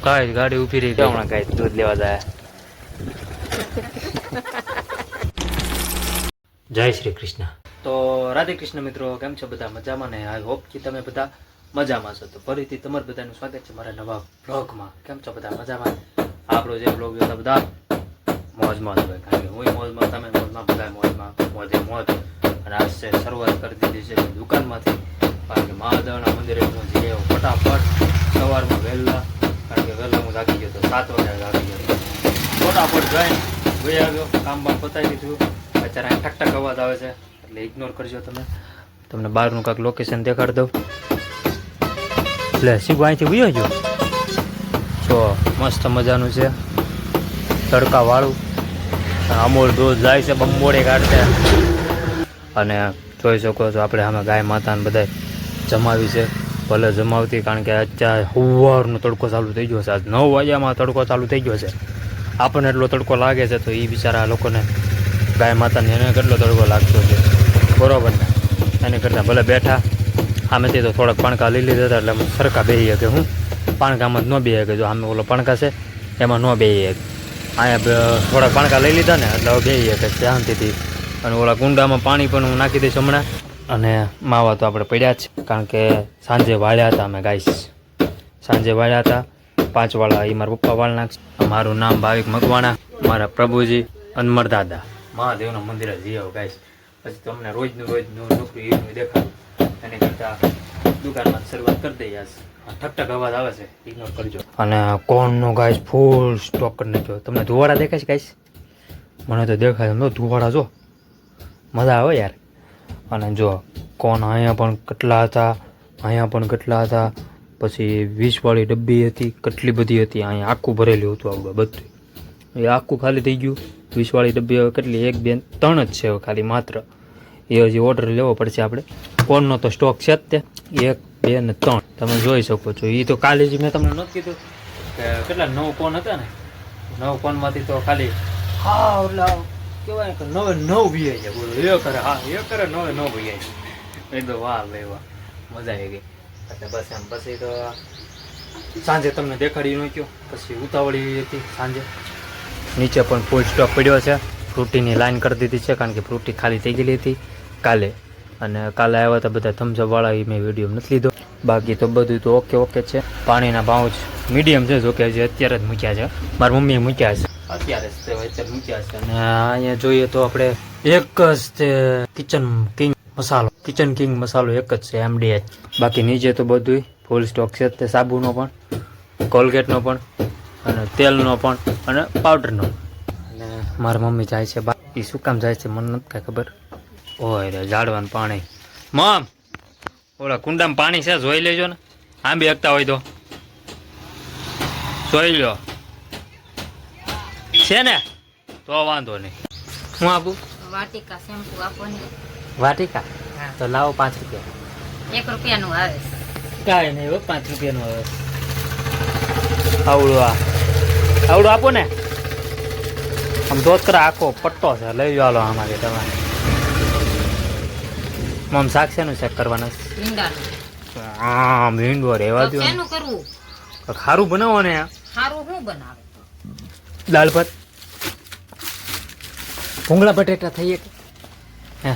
કાંઈ ગાડી ઊભી રહી ગઈ હમણાં કાંઈ દૂધ લેવા જાય. જય શ્રી કૃષ્ણ. તો રાધે કૃષ્ણ મિત્રો, કેમ છો બધા? મજામાં ને? આઈ હોપ કે તમે બધા મજામાં છો. તો ફરીથી તમારું બધાનું સ્વાગત છે મારા નવા બ્લોગમાં. કેમ છો બધા? મજામાં? આપણો જે બ્લોગ જોતા બધા મોજમાં હોય, કારણ કે હું મોજમાં, તમે મોજમાં, બધા મોજમાં, મોજે મોજ. અને આજ છે શરૂઆત કરી દીધી છે દુકાનમાંથી, કારણ કે મહાદેવના મંદિરે હું જઈ ફટાફટ સવારમાં વહેલા, કારણ કે વહેલા હું જાગી ગયો તો 7 વાગે જાગી ગયો. ફટાફટ જઈને ભાઈ આવ્યો, કામ બામ પતાવી દીધું. અત્યારે અહીં ઠક અવાજ આવે છે એટલે ઇગ્નોર કરજો તમે. તમને બહારનું કાંઈક લોકેશન દેખાડી દઉં. એટલે સીધું અહીંથી વયો ગયો. જો મસ્ત મજાનું છે, તડકાવાળું. અમૂલ દૂધ જાય છે, બંબોડે કાઢશે. અને જોઈ શકો છો આપણે આમાં ગાય માતાને બધા જમાવી છે. ભલે જમાવતી, કારણ કે અત્યારે સવારનો તડકો ચાલુ થઈ ગયો છે. આજ 9 વાગ્યામાં તડકો ચાલુ થઈ ગયો છે. આપણને એટલો તડકો લાગે છે, તો એ બિચારા લોકોને, ગાય માતાને એને કેટલો તડકો લાગતો છે, બરોબર ને? એની કરતાં ભલે બેઠા. આમેથી તો થોડાક પણકા લઈ લીધા હતા એટલે સરખા બેસી શકે. હું પણકામાં જ ન બેસી શકે. જો આમે ઓલો પણકા છે એમાં ન બેસી શકે. અહીંયા થોડાક પણકા લઈ લીધા ને એટલે હવે બેસી શકે શાંતિથી. અને ઓલા કુંડામાં પાણી પણ હું નાખી દઈશ હમણાં. અને માવા તો આપણે પડ્યા જ, કારણ કે સાંજે વાળ્યા હતા અમે ગાઈસ. સાંજે વાળ્યા હતા 5 વાળા. એ મારા પપ્પા વાળ નાખશે. મારું નામ ભાવિક મકવાણા, મારા પ્રભુજી અનમર દાદા મહાદેવના મંદિરે જઈ આવો ગાઈસ. પછી તમને રોજનું નોકરી એનું દેખાડું. એની કરતાં દુકાનમાં શરૂઆત કરી દઈએ. ઠક અવાજ આવે છે, ઇગ્નોર કરજો. અને કોનનો ગાઈસ ફૂલ સ્ટોક કરી નાખ્યો. તમને ધુવાડા દેખાય છે ગાઈસ? મને તો દેખાય છે ધુવાડા. જો મજા આવે યાર. અને જો કોન અહીંયા પણ કેટલા હતા, અહીંયા પણ કેટલા હતા. પછી 20 વાળી ડબ્બી હતી, કેટલી બધી હતી. અહીંયા આખું ભરેલું હતું આવડું બધું. એ આખું ખાલી થઈ ગયું. 20 વાળી ડબ્બી હવે કેટલી? 1 2 3 જ છે હવે ખાલી માત્ર. એ હજી ઓર્ડર લેવો પડશે આપણે. કોનનો તો સ્ટોક છે જ તે 1 2 ને 3 તમે જોઈ શકો છો. એ તો કાલે જ મેં તમને નથી કીધું કે કેટલા 9 કોન હતા ને? 9 કોનમાંથી તો ખાલી એટલે કહેવાય કે 9 ભીઆઈ જાય. બોલો એ કરે, હા એ કરે, 9 ભીઆઈ જાય. એ તો વાહ ભાઈ વાહ, મજા આવી ગઈ. એટલે બસ એમ પછી તો સાંજે તમને દેખાડી નાખ્યો. પછી ઉતાવળી હતી સાંજે. નીચે પણ ફૂલ સ્ટોક પડ્યો છે. ફ્રૂટીની લાઈન કરી દીધી છે, કારણ કે ફ્રૂટી ખાલી થઈ ગયેલી હતી કાલે. અને કાલે આવ્યા હતા બધા થમ્સઅપવાળા, એ મેં વિડીયો નથી લીધો. બાકી તો બધું તો ઓકે છે. પાણીના ભાવ જ મીડિયમ છે, જોકે હજી અત્યારે જ મૂક્યા છે. મારી મમ્મીએ મૂક્યા છે અત્યારે જ, અત્યારે મૂક્યા છે. અને અહીંયા જોઈએ તો આપણે એક જ તે કિચન કિંગ મસાલો એક જ છે, MDH. બાકી નીચે તો બધું ફૂલ સ્ટોક છે. તે સાબુનો પણ, કોલગેટનો પણ, અને તેલનો પણ, અને પાવડરનો. અને મારી મમ્મી જાય છે બહાર. એ શું કામ જાય છે મને નથી કાંઈ ખબર. ઓય રે ઝાડવાનું પાણી. મમ ઓલા કુંડામાં પાણી છે, જોઈ લેજો ને. આંબી હકતા હોય તો જોઈ લો. છે ને તો વાંધો નહીં. હું આપું? વાટિકા શેમ્પુ આપો ને. વાટિકા? તો લાવો 5 રૂપિયા. 1 રૂપિયાનું આવે. કાંઈ નહીં, 5 રૂપિયાનું આવે. આવડું આપો ને. આમ ધોતકરા આખો પટ્ટો છે, લઈ જાઓ આમાંથી તમારે. મમ શાક શેનું ચેક કરવાના? હા ભીંડો રહેવા દો. શેનું કરવું? ખારું બનાવો ને. ખારું શું બનાવે? દાળ ભાત, ભૂંગળા બટેટા થઈ એક. હે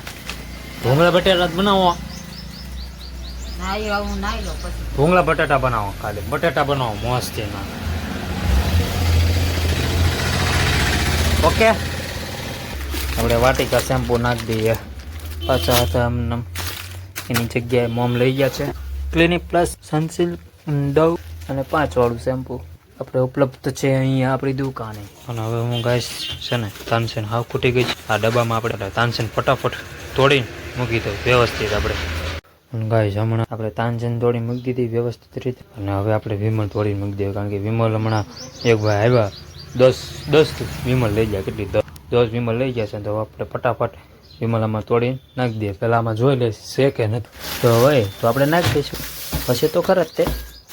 ભૂંગળા બટેટા બનાવો. નાઈ લો પછી. ભૂંગળા બટાટા બનાવો, ખાલી બટેટા બનાવો મસ્ત એમાં. ઓકે, આપણે વાટિકા શેમ્પુ નાખી દઈએ. પાછા હતા એમને એની જગ્યાએ મોમ લઈ ગયા છે. ક્લિનિક પ્લસ, સનસિલ્ક, ડવ અને 5 વાળું શેમ્પુ આપણે ઉપલબ્ધ છે અહીંયા આપણી દુકાને. અને હવે હું ગાઈશ છે ને તાનસેન હાવ ખૂટી ગઈ છે. આ ડબ્બામાં આપણે તાનસેન ફટાફટ તોડીને મૂકી દઉં વ્યવસ્થિત આપણે. ગાઈશ હમણાં આપણે તાનસેન તોડી મૂકી દીધી વ્યવસ્થિત રીતે. અને હવે આપણે વિમલ તોડીને મૂકી દઈએ, કારણ કે વિમલ હમણાં એક ભાઈ આવ્યા 10 વિમલ લઈ ગયા. કેટલી 10 વિમલ લઈ ગયા છે. તો આપણે ફટાફટ વિમલ આમાં તોડીને નાખી દઈએ. પહેલાં આમાં જોઈ લે છે કે નથી. તો હોય તો આપણે નાખી દઈશું. પછી તો ખરા જ તે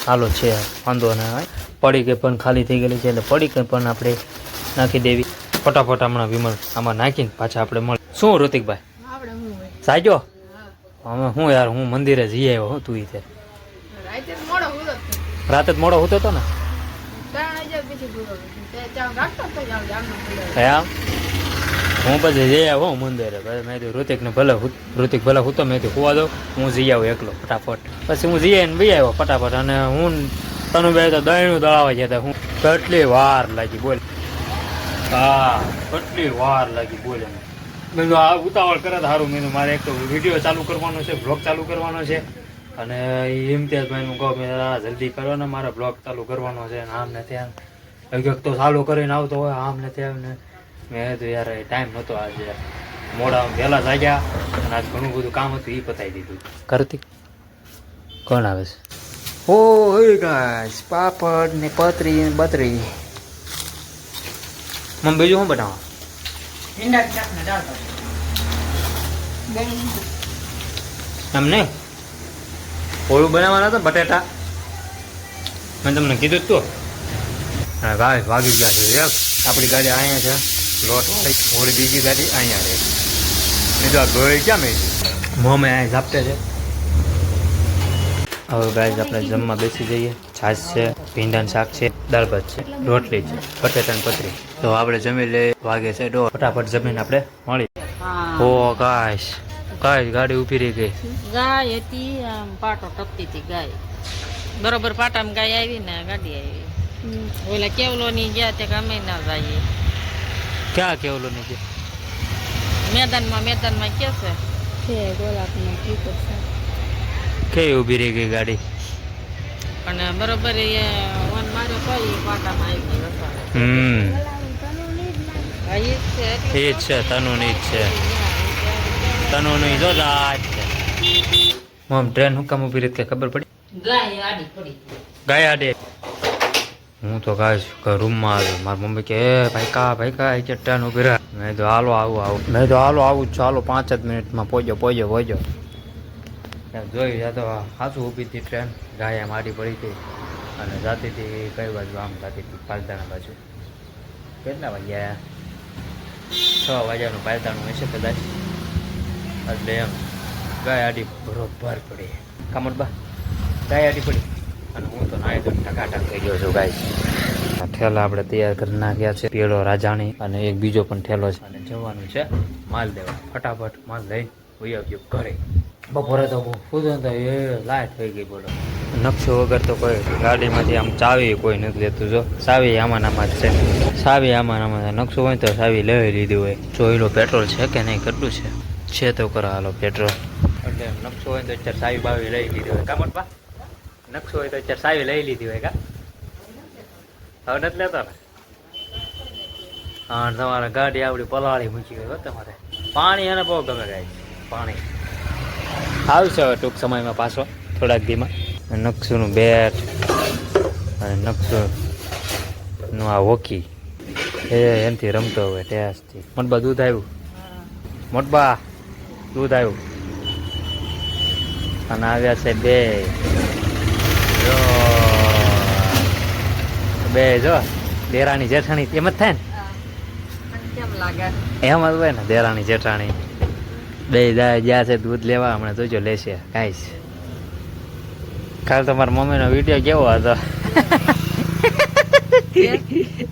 હાલો છે, વાંધો ના હોય. પડીકે પણ ખાલી થઈ ગયેલી છે, એટલે પડીકે પણ આપણે નાખી દેવી ફટાફટ. હમણાં વિમલ આમાં નાખીને પાછા આપણે મળે. શું ઋતિકભાઈ સાજો? અમે હું યાર, હું મંદિરે જઈ આવ્યો. હું તું રાતે જ મોડો હોતો હતો ને. એમ હું પછી જઈ આવો મંદિરે પછી મેં કીધું ઋતિક ભલે હું તો મેં કીધું કુવા દઉં હું જઈ આવું એકલો ફટાફટ પછી હું જઈ આવીને બી આવ્યો ફટાફટ અને હું તનુ બે તો દહીંનું દળાવા ગયા હતા હું કેટલી વાર લાગી બોલ હા કેટલી વાર લાગી બોલે મેં કીધું આ ઉતાવળ કરે તો સારું મેં મારે એક તો વિડીયો ચાલુ કરવાનો છે બ્લોગ ચાલુ કરવાનો છે અને ઇમ્તિયાઝભાઈનું કહો મેં જલ્દી કરો ને મારે બ્લોગ ચાલુ કરવાનો છે આમ ને તેમ એક તો ચાલુ કરીને આવતો હોય આમ ને તેમ ને મેં તો યાર ટાઈમ નહોતો આજે મોડા વહેલા જાગ્યા અને આજ ઘણું બધું કામ હતું એ પતાવી દીધું કરતી કોણ આવે છે ઓ ગાઈસ પાપડ ને પતરી ને બતરી મમ્મી બીજું શું બનાવો એમ નહીં ઓળું બનાવવાના હતા બટેટા મેં તમને કીધું જ તું હા ગાય વાગી ગયા છે એક આપણી ગાડી અહીંયા છે લોટ ઓળી બીજી ગાડી અહીંયા રહે બીજું આ ગોળી ક્યાં મેં મોમે અહીંયા ઝાપટે છે હવે ગાય આપણે જમવા બેસી જઈએ છાશ છે ભીંડાનું શાક છે દાળ ભાત છે રોટલી છે બટેટાની પતરી તો આપણે જમી લઈએ વાગે છે દોઢ ફટાફટ જમીને આપણે મળી ઓ ગાય ગાડી ઊભી રહી ગઈ ગાય હતી આમ પાટો ટપતી હતી ગાય બરોબર પાટામાં ગાય આવી ને ગાડી આવી ઓલા કેવલો ની ગયા તે અમે ના જઈએ ક્યાં કેવલો નહીં છે મેદાનમાં કે છે કે ઊભી રહી ગઈ ગાડી પણ બરોબર એ વન માર્યો કોઈ પાટામાં આવી ગઈ એ જ છે તનુની જ છે તનુની જો રાત છે મમ ટ્રેન હુકામ ઊભી રહી કે ખબર પડી ગાય આડી પડી ગાય આડે હું તો ગાય રૂમમાં આવ્યો મારી મમ્મી કે ભાઈ કા કે ટ્રેન ઊભી રહે મેં તો હાલો આવું મેં તો હાલો આવું ચાલો 5 જ મિનિટમાં પહોંચ્યો જોઈ તો સાચું ઊભી હતી ટ્રેન ગાય આમ આડી પડી હતી અને જાતી હતી કઈ બાજુ આમ જાતી હતી પાલતાણા બાજુ કેટલા વાગ્યા 6 વાગ્યાનું પાલતાણું હશે કદાચ એટલે એમ ગાય આડી બરોબર પડી કામડબા ગાય આડી પડી અને હું તો નાય તો ટકાટક થઈ ગયો છું ગાય ઠેલા આપણે તૈયાર કરી નાખ્યા છે પેલો રાજાણી અને એક બીજો પણ ઠેલો છે અને જવાનું છે માલ દેવા ફટાફટ માલ લઈને વહી આવજો ઘરે બપોરે તો પૂછો એ લાઈટ થઈ ગઈ બોલો નકશો વગર તો કોઈ ગાડીમાંથી આમ ચાવી કોઈ નથી લેતું જો ચાવી આમાં જ છે ચાવી આમાં નકશો હોય તો ચાવી લઈ લીધી હોય જોયેલો પેટ્રોલ છે કે નહીં કેટલું છે તો કરો હાલો પેટ્રોલ એટલે નકશો હોય તો અત્યારે ચાવી બાવી લઈ લીધી હોય કામટપા નકશો હોય તો અત્યારે ચાવી લઈ લીધી હોય કા હવે નથી લેતો ને હા તમારે ગાડી આપણી પલાળી મૂકી ગઈ હો તમારે પાણી એને બહુ ગમે ગાય પાણી આવશે હવે ટૂંક સમયમાં પાછો થોડાક દીમાં નકશુનું બેટ અને નકશુનું આ હોકી એમથી રમતો હોય ટેસ્ટથી મોટબા દૂધ આવ્યું અને આવ્યા છે બે જો દેરાણી જેઠાણી એમ જ થાય ને કેમ લાગે એમ જ હોય ને દેરાણી જેઠાણી બે જ્યાં છે દૂધ લેવા હમણાં જોજો લેશે કાંઈ કાલ તમારા મમ્મીનો વિડીયો કેવો હતો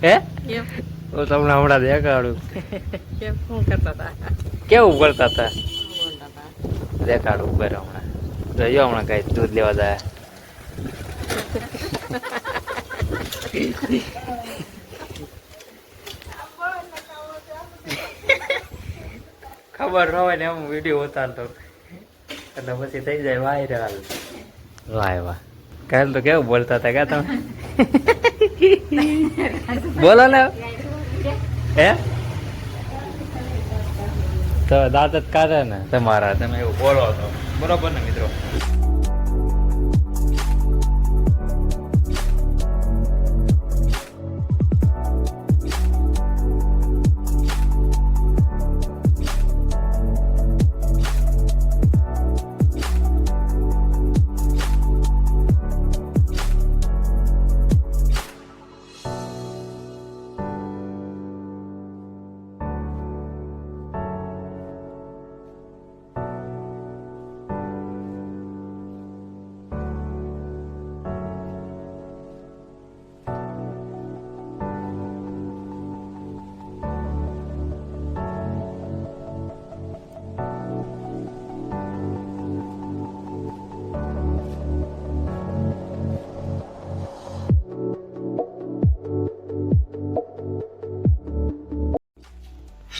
હે હું તમને હમણાં દેખાડું કેવું કરતા હતા દેખાડું ઉપર હમણાં જોયો હમણાં કઈ દૂધ લેવા જાય ખબર ન હોય ને એમ વિડીયો ઉતારતો એટલે પછી થઈ જાય વાયરલ વાહ કાલ તો કેવું બોલતા હતા કા તમે બોલો ને હે તો દાંત જ કાઢે ને તમારા તમે એવું બોલો તો બરોબર ને મિત્રો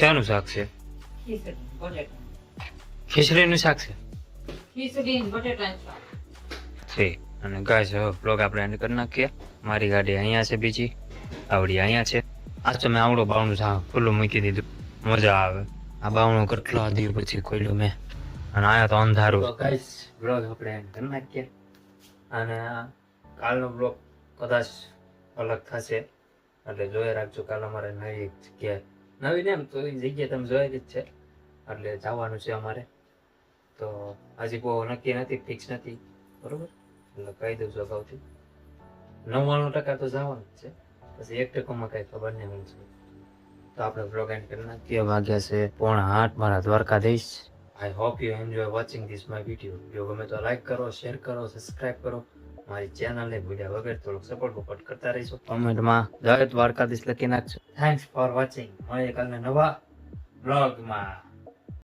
શાનું શાક છે? ખીચડી બટેટા ખીચડીનું શાક છે ખીચડી ને બટેટાનું શાક. છે. અને ગાઈસ હવે બ્લોગ આપણે એન્ડ કરી નાખીએ. મારી ગાડી અહીંયા છે, બીજી આવડી અહીંયા છે. આજ તો મેં આવડો બાવણું ખુલ્લું મૂકી દીધું, મજા આવે. આ બાવણું કેટલા દિવસ પછી ખોલ્યું મેં, અને આયા તો અંધારું. તો ગાઈસ બ્લોગ આપણે એન્ડ કરી નાખીએ, અને કાલનો બ્લોગ કદાચ અલગ થશે, એટલે જોઈ રાખજો. કાલ અમારે નવી એક જગ્યાએ, નવી ને એમ તો એ જગ્યાએ તમે જોયેલી જ છે, એટલે જવાનું છે અમારે. તો હજી બહુ નક્કી નથી, ફિક્સ નથી, બરોબર? એટલે કહી દઉં છું અગાઉથી. 99% તો જવાનું જ છે, પછી 1% કઈ ખબર નહીં મળશે. તો આપણે બ્લોગ એન્ડ કરી નાખીએ. વાગ્યા છે 7:45 મારા Dwarkadhish. I hope you enjoy watching this my video. જો ગમે તો લાઈક કરો, શેર કરો, સબસ્ક્રાઇબ કરો. મારી ચેનલને ભૂલ્યા વગર થોડુંક સપોર્ટ કરતા રહીશો. કોમેન્ટમાં જય દ્વારકાધીશ લખી નાખજો. Thanks for watching. મળીએ કાલના નવા બ્લોગમાં.